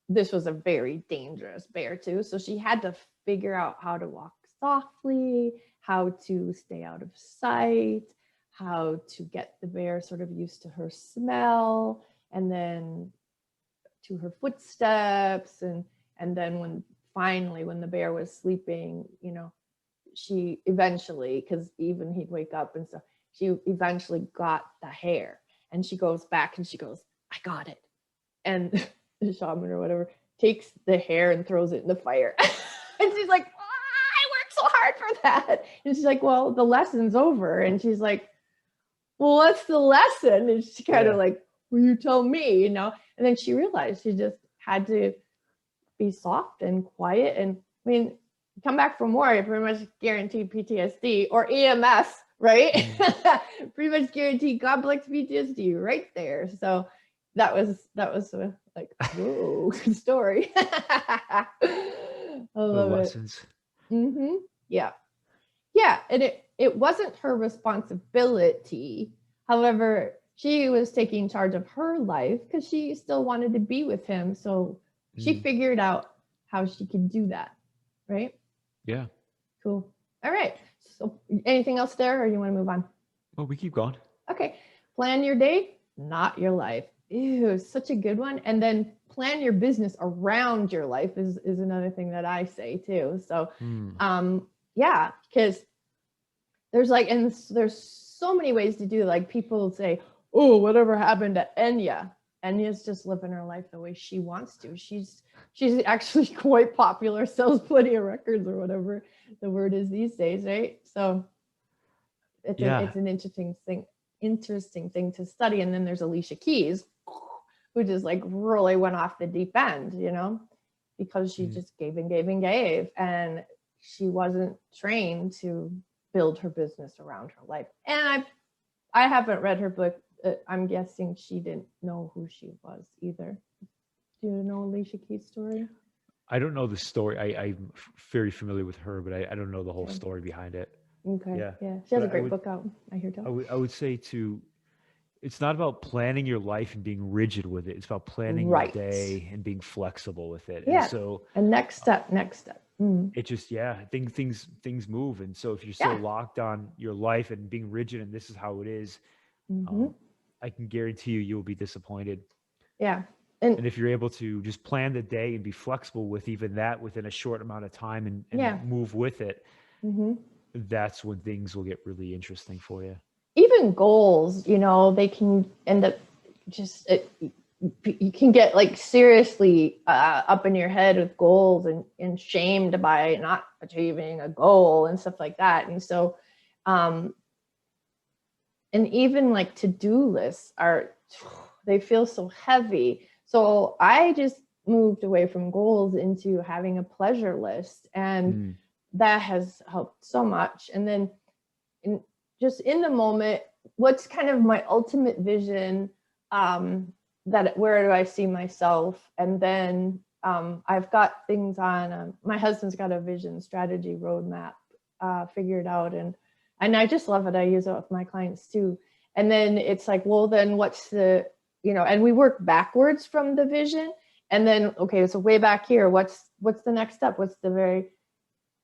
this was a very dangerous bear too, so she had to figure out how to walk softly, how to stay out of sight, how to get the bear sort of used to her smell, and then to her footsteps. And then when the bear was sleeping, she eventually, because even he'd wake up and stuff, she eventually got the hair, and she goes back and she goes, I got it. And the shaman or whatever takes the hair and throws it in the fire. And she's like, I worked so hard for that. And she's like, well, the lesson's over. And she's like, well, what's the lesson? And she kind of like, well, you tell me, And then she realized she just had to be soft and quiet. And I mean, come back from war, you're pretty much guaranteed PTSD or EMS, right? Pretty much guaranteed complex PTSD right there. So that was like, whoa, good story. I love lessons. it. Mm-hmm. Yeah. And it wasn't her responsibility. However, she was taking charge of her life because she still wanted to be with him. So she figured out how she could do that. Right? Yeah. Cool. All right. So anything else there, or you want to move on? Well, we keep going. Okay. Plan your day, not your life. Ew, such a good one. And then plan your business around your life is another thing that I say too. So, yeah, because there's so many ways to do it. Like people say, oh, whatever happened to Enya? Enya's just living her life the way she wants to. She's actually quite popular, sells plenty of records or whatever the word is these days, right? So it's an interesting thing to study. And then there's Alicia Keys, who just like really went off the deep end, because she just gave and gave and gave, and she wasn't trained to build her business around her life. And I haven't read her book I'm guessing she didn't know who she was either. Do you know Alicia Keys' story? I don't know the story. I'm very familiar with her, but I don't know the whole Okay. story behind it. Okay. Yeah. Yeah. She has But a great book out, I hear tell. I would say it's not about planning your life and being rigid with it. It's about planning your Right. day and being flexible with it. And Yeah. so And next step. it just, yeah, I think things move. And so if you're so Yeah. locked on your life and being rigid and this is how it is, Mm-hmm. I can guarantee you will be disappointed. Yeah. And if you're able to just plan the day and be flexible with even that within a short amount of time and yeah. move with it, Mm-hmm. that's when things will get really interesting for you. Even goals, they can end up just, you can get like seriously up in your head with goals and shamed by not achieving a goal and stuff like that. And so, and even like to-do lists they feel so heavy. So I just moved away from goals into having a pleasure list, and that has helped so much. And then just in the moment, what's kind of my ultimate vision, that where do I see myself? And then I've got things on, my husband's got a vision strategy roadmap figured out, and I just love it. I use it with my clients too. And then it's like, well, then what's the, and we work backwards from the vision. And then, okay, so way back here, what's the next step? What's the very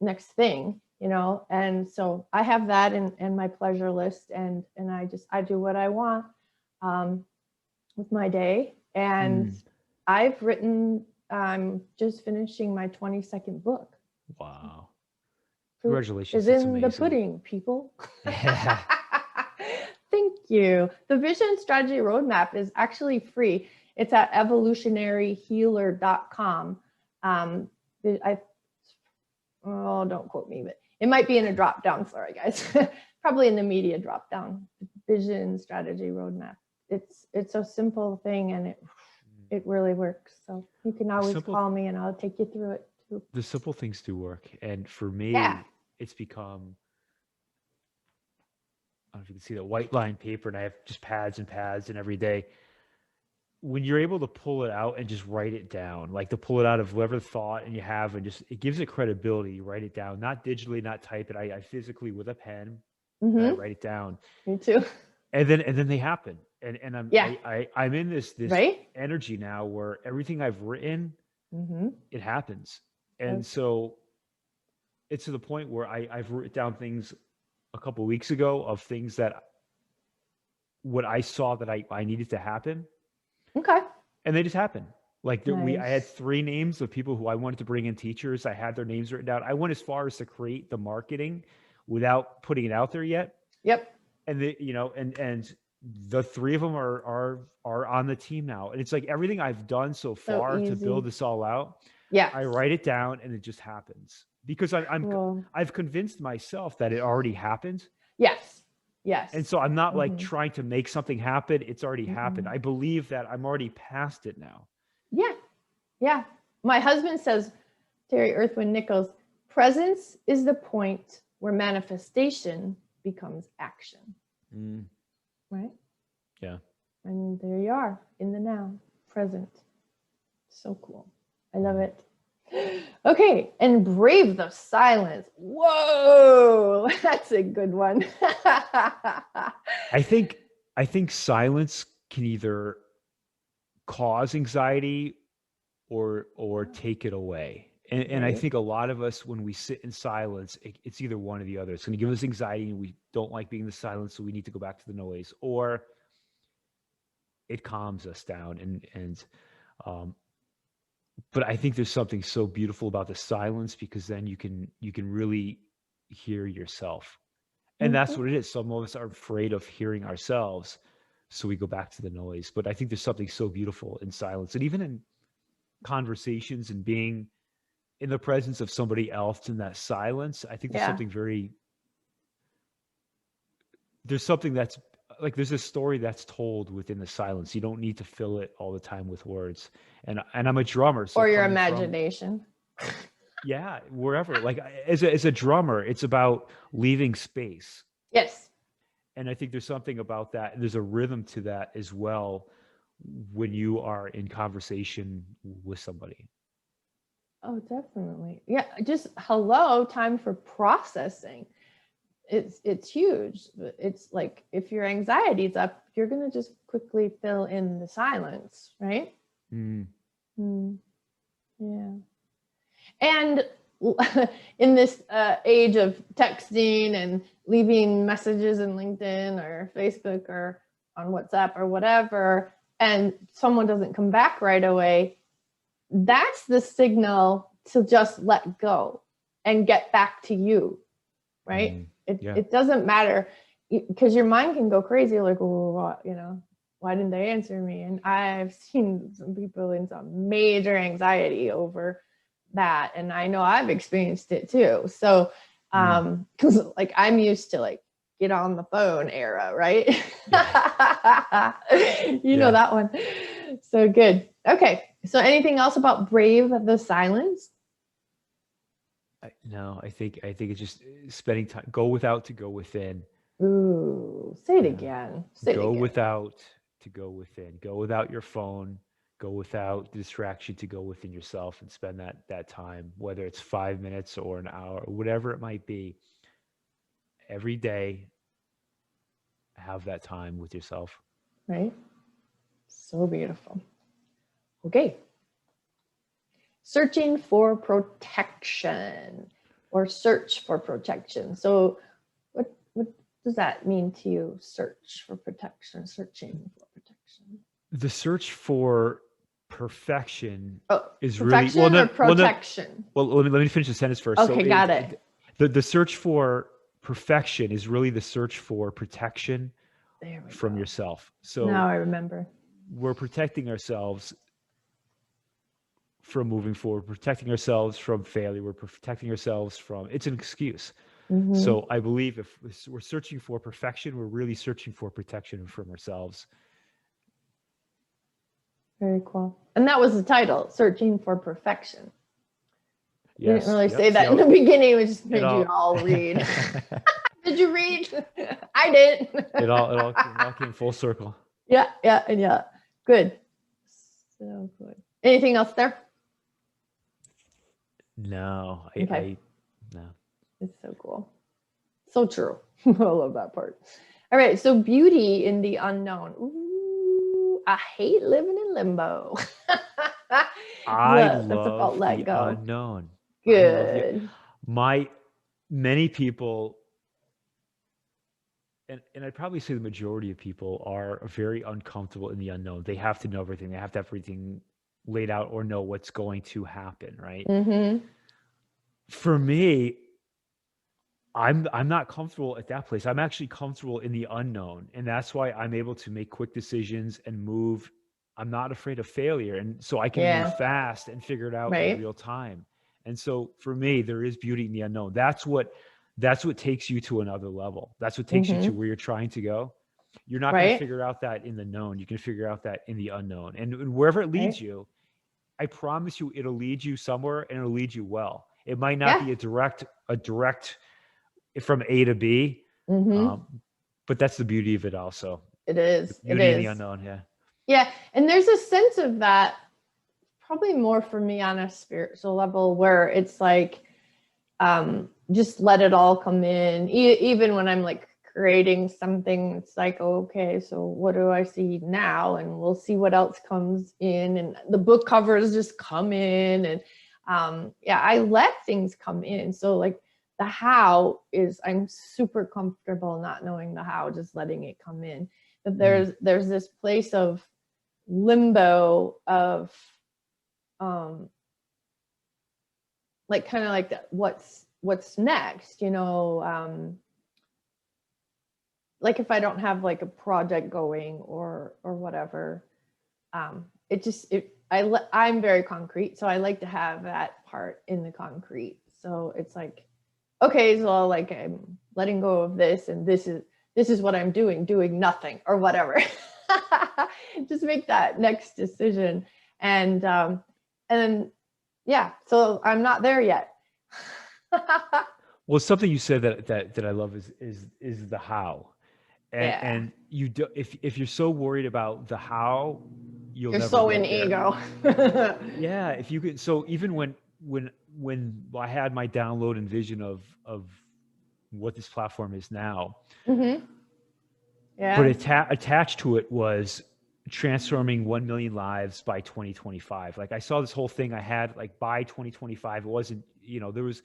next thing? And so I have that in my pleasure list, and I do what I want with my day. And I'm just finishing my 22nd book. Wow. Fruit Congratulations. is That's in amazing. the pudding, people. Yeah. Thank you. The Vision Strategy Roadmap is actually free. It's at evolutionaryhealer.com. Don't quote me, but it might be in a drop down. Sorry, guys. Probably in the media drop down. Vision Strategy Roadmap. It's a simple thing, and it really works. So you can always call me and I'll take you through it too. The simple things do work. And for me, it's become, I don't know if you can see that white line paper, and I have just pads and pads, and every day when you're able to pull it out and just write it down, like to pull it out of whatever thought and you have, and just, it gives it credibility. You write it down, not digitally, not type it. I physically with a pen, I write it down. Me too. And then they happen. And I'm in this right? energy now where everything I've written, it happens. And so it's to the point where I've written down things a couple of weeks ago of things that what I saw that I needed to happen. Okay. And they just happen. Like nice. I had 3 names of people who I wanted to bring in teachers. I had their names written down. I went as far as to create the marketing without putting it out there yet. Yep. And and the 3 of them are on the team now. And it's like everything I've done so far to build this all out. Yeah. I write it down and it just happens because I've convinced myself that it already happened. Yes. Yes. And so I'm not like trying to make something happen. It's already happened. I believe that I'm already past it now. Yeah. Yeah. My husband says, Terry Earthwind Nichols, presence is the point where manifestation becomes action. Right? Yeah. And there you are in the now, present. So cool. I love it. Okay, and brave the silence. Whoa, that's a good one. I think silence can either cause anxiety or take it away. And I think a lot of us, when we sit in silence, it's either one or the other. It's going to give us anxiety and we don't like being in the silence, so we need to go back to the noise, or it calms us down. But I think there's something so beautiful about the silence, because then you can really hear yourself. And that's what it is. Some of us are afraid of hearing ourselves, so we go back to the noise. But I think there's something so beautiful in silence, and even in conversations and being in the presence of somebody else in that silence. I think there's something that's like, there's a story that's told within the silence. You don't need to fill it all the time with words. And I'm a drummer. So or your imagination. Wherever. Like as a drummer, it's about leaving space. Yes. And I think there's something about that. There's a rhythm to that as well when you are in conversation with somebody. Oh, definitely. Yeah, just hello, time for processing. It's huge. It's like if your anxiety's up, you're gonna just quickly fill in the silence, right? Mm. Yeah. And in this age of texting and leaving messages in LinkedIn or Facebook or on WhatsApp or whatever, and someone doesn't come back right away, that's the signal to just let go and get back to you, right? It doesn't matter, because your mind can go crazy, like, oh, what, why didn't they answer me? And I've seen some people in some major anxiety over that, and I know I've experienced it too. So because like I'm used to like get on the phone era, right? You know that one. So good. Okay, so anything else about brave the silence? No, I think it's just spending time. Go without to go within. Ooh, say it again. Go without to go within. Go without your phone. Go without distraction to go within yourself and spend that time, whether it's 5 minutes or an hour, or whatever it might be. Every day, have that time with yourself. Right. So beautiful. Okay. Searching for protection, or search for protection. So what does that mean to you? Search for protection, searching for protection. The search for perfection is perfection really or protection. Let me finish the sentence first. Okay, so got it. The search for perfection is really the search for protection from yourself. So now I remember. We're protecting ourselves from moving forward, protecting ourselves from failure. We're protecting ourselves from, it's an excuse. So I believe if we're searching for perfection, we're really searching for protection from ourselves. Very cool. And that was the title, Searching for Perfection. Yes. You didn't really say that in the beginning. We just made you all read. Did you read? I did. It all came full circle. Yeah. Good. So good. Anything else there? No. No. It's so cool. So true. I love that part. All right. So beauty in the unknown. Ooh, I hate living in limbo. I love the unknown. Good. Many people, and I'd probably say the majority of people are very uncomfortable in the unknown. They have to know everything. They have to have everything laid out or know what's going to happen, right? For me, I'm not comfortable at that place. I'm actually comfortable in the unknown. And that's why I'm able to make quick decisions and move. I'm not afraid of failure. And so I can move fast and figure it out in real time. And so for me, there is beauty in the unknown. That's what takes you to another level. That's what takes you to where you're trying to go. You're not going to figure out that in the known. You can figure out that in the unknown. And wherever it leads you, I promise you, it'll lead you somewhere and it'll lead you well. It might not be a direct from A to B, but that's the beauty of it also. It is. The beauty in the unknown, Yeah, and there's a sense of that probably more for me on a spiritual level, where it's like just let it all come in. Even when I'm like creating something, it's like, okay, so what do I see now? And we'll see what else comes in. And the book covers just come in. And I let things come in. So like the how is, I'm super comfortable not knowing the how, just letting it come in. But there's this place of limbo of like kind of like that, what's next, like if I don't have like a project going or whatever, I'm very concrete, so I like to have that part in the concrete. So it's like, okay, so like I'm letting go of this, and this is what I'm doing nothing or whatever. Just make that next decision. And then so I'm not there yet. Well, something you said that I love is the how. And you do, if you're so worried about the how, you'll You're never so in get there. ego. Yeah, if you could. So even when I had my download and vision of what this platform is now, Mm-hmm. but Yeah. attached to it was transforming 1 million lives by 2025. Like I saw this whole thing I had like by 2025. It wasn't, there was,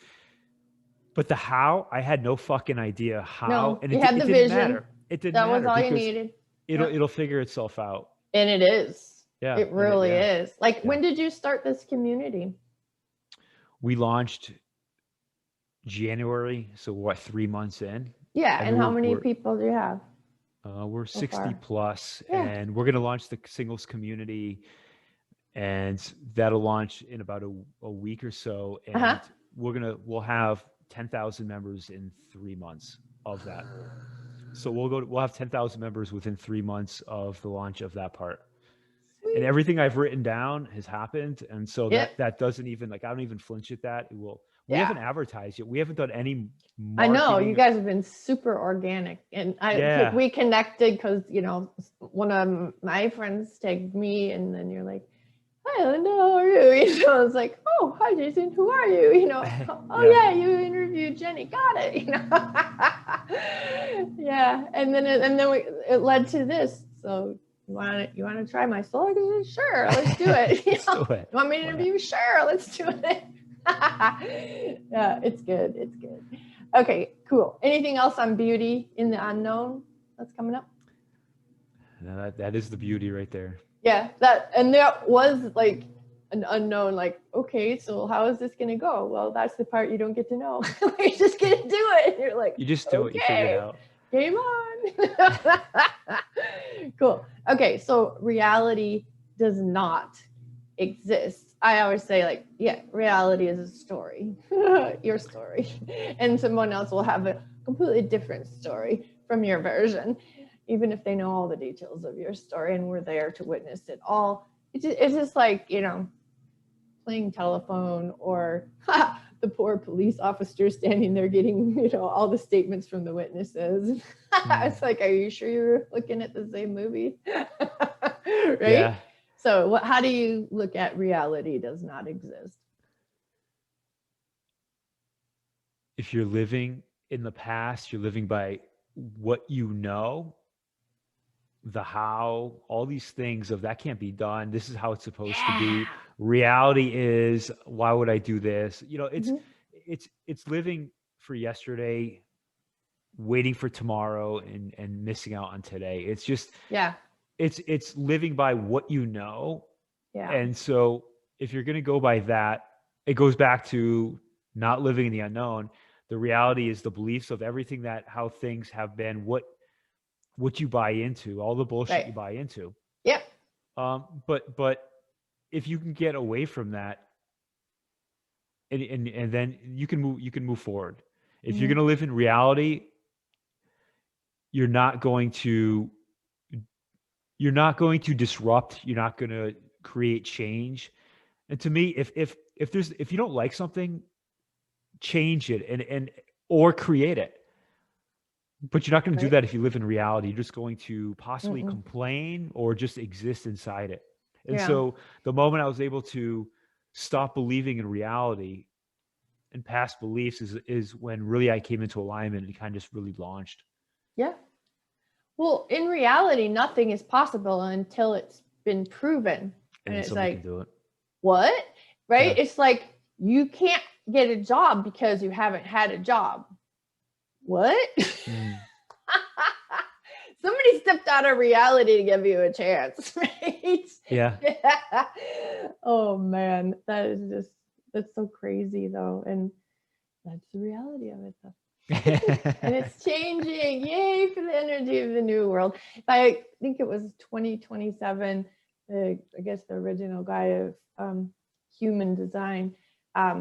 but the how, I had no fucking idea how, No, and you had it the didn't vision. matter. It didn't That was matter all you because needed. it'll Yep. it'll figure itself out. And it is. Yeah, It really yeah, is. Like, yeah. when did you start this community? We launched January, so what, 3 months in? Yeah. I And mean, how many people do you have we're so 60 far? plus, Yeah. and we're going to launch the singles community, and that'll launch in about a week or so, Uh-huh. and we'll have 10,000 members in 3 months of that. So we'll have 10,000 members within 3 months of the launch of that part. And Sweet. everything I've written down has happened, and so Yep. that doesn't even, like, I don't even flinch at that. We Yeah. haven't advertised yet. We haven't done any I know you marketing. guys have been super organic, and Yeah. we connected because one of my friends tagged me, and then you're like, "Hi, Linda, how are you?" I was like, "Oh, hi, Jason, who are you?" "Oh Yeah. yeah, you interviewed Jenny, got it." Yeah, and then it led to this. So you want to try my solo? Sure, let's do it. Let's do it. You want me to Why not? interview? Sure, let's do it. Yeah, it's good. It's good. Okay, cool. Anything else on beauty in the unknown that's coming up? No, that is the beauty right there. Yeah, and that was like an unknown, like, okay, so how is this gonna go? Well, that's the part you don't get to know. You're just gonna do it. You're like, You just do it. You figure it out. Game on. Cool. Okay, so reality does not exist. I always say, like, yeah, reality is a story, your story, and someone else will have a completely different story from your version, even if they know all the details of your story and we're there to witness it all. It's just like, playing telephone, or the poor police officer standing there getting, all the statements from the witnesses. It's like, are you sure you're looking at the same movie? Right? Yeah. So how do you look at reality does not exist? If you're living in the past, you're living by what you know, the how, all these things of that can't be done. This is how it's supposed to be. Reality is, why would I do this? It's living for yesterday, waiting for tomorrow, and missing out on today. It's just, it's living by what you know. Yeah. And so if you're going to go by that, it goes back to not living in the unknown. The reality is the beliefs of everything, that how things have been, what you buy into, all the bullshit you buy into. Yep. But if you can get away from that, and then you can move forward. If you're going to live in reality, you're not going to disrupt, you're not going to create change. And to me, if you don't like something, change it and or create it. But you're not going to do that if you live in reality. You're just going to possibly complain or just exist inside it. And so the moment I was able to stop believing in reality and past beliefs is when really I came into alignment and kind of just really launched. Yeah. Well, in reality, nothing is possible until it's been proven. And it's like, can do it. What? Right? Yeah. It's like, you can't get a job because you haven't had a job. What? Somebody stepped out of reality to give you a chance, right? Yeah. Oh man, that's so crazy though. And that's the reality of it though. And it's changing. Yay for the energy of the new world. I think it was 2027. I guess the original guy of human design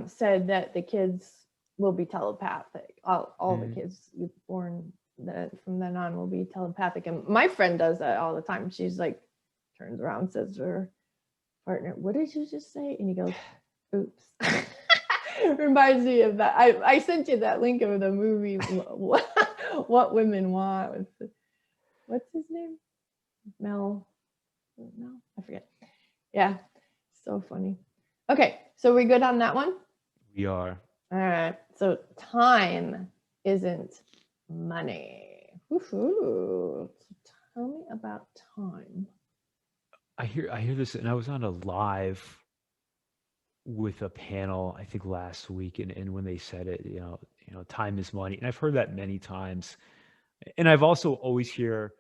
said that the kids will be telepathic. All the kids born from then on will be telepathic. And my friend does that all the time. She's like, turns around, says to her partner, "What did you just say?" And he goes, "Oops." Reminds me of that. I sent you that link of the movie What Women Want, with what's his name? Mel, I forget. Yeah, so funny. Okay, so we good on that one? We are. All right, so time isn't money. Woohoo. So tell me about time. I hear this, and I was on a live with a panel, I think last week, and when they said it, time is money, and I've heard that many times, and I've also always hear,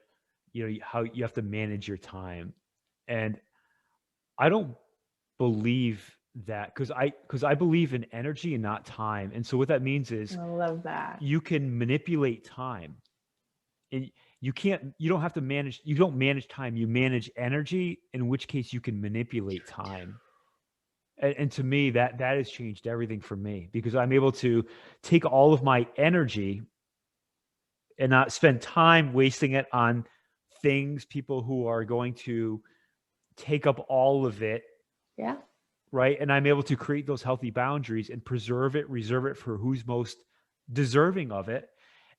how you have to manage your time, and I don't believe that because I believe in energy and not time, and so what that means is I love that. you can manipulate time, and you don't manage time, you manage energy, in which case you can manipulate time. And to me, that has changed everything for me, because I'm able to take all of my energy and not spend time wasting it on things, people who are going to take up all of it, Yeah. right? And I'm able to create those healthy boundaries and reserve it for who's most deserving of it,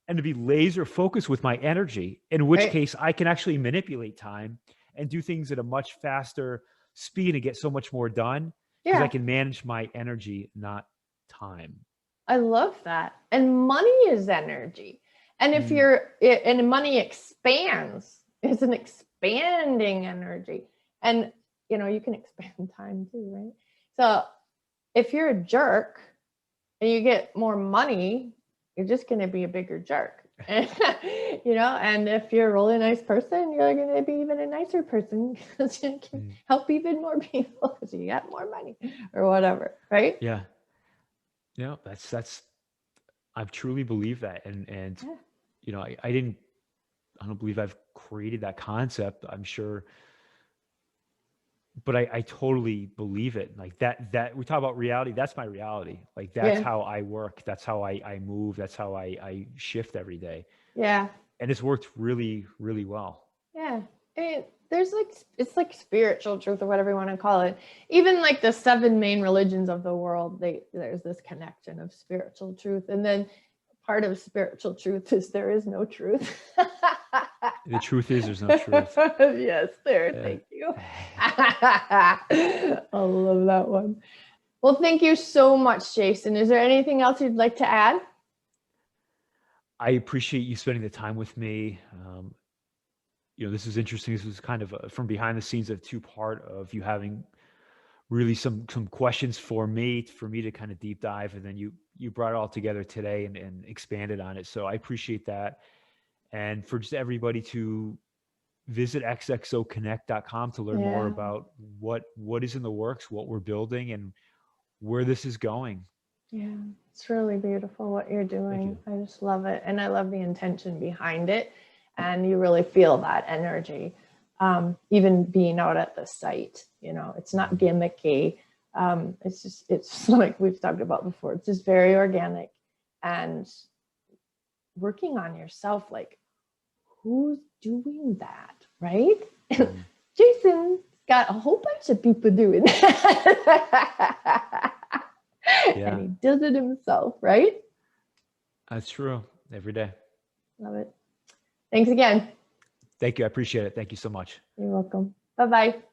and to be laser focused with my energy, in which Right. case I can actually manipulate time and do things at a much faster speed and get so much more done, because I Yeah. can manage my energy, not time. I love that. And money is energy. And if Mm, and money expands, it's an expanding energy. And, you can expand time too, right? So if you're a jerk and you get more money, you're just going to be a bigger jerk. And, and if you're a really nice person, you're going to be even a nicer person because you can help even more people because you got more money or whatever, right? yeah. Yeah. That's, I truly believe that. And, Yeah. I don't believe I've created that concept. I'm sure, but I totally believe it. Like that we talk about reality. That's my reality. Like that's Yeah. how I work. That's how I move. That's how I shift every day. Yeah. And it's worked really, really well. Yeah. I mean, it's like spiritual truth or whatever you want to call it. Even like the 7 main religions of the world, there's this connection of spiritual truth. And then part of spiritual truth is there is no truth. The truth is there's no truth. Yes, there. Yeah. Thank you. I love that one. Well, thank you so much, Jason. Is there anything else you'd like to add? I appreciate you spending the time with me. This is interesting. This was kind of from behind the scenes, a two-part of you having really some questions for me to kind of deep dive, and then you brought it all together today and expanded on it. So I appreciate that. And for just everybody to visit xxoconnect.com to learn more Yeah. about what is in the works, what we're building, and where this is going. Yeah, it's really beautiful what you're doing. I just love it. And I love the intention behind it. And you really feel that energy, even being out at the site. It's not gimmicky. It's like we've talked about before. It's just very organic and working on yourself. Like, who's doing that, right? Jason's got a whole bunch of people doing that. Yeah. And he does it himself, right? That's true. Every day. Love it. Thanks again. Thank you. I appreciate it. Thank you so much. You're welcome. Bye-bye.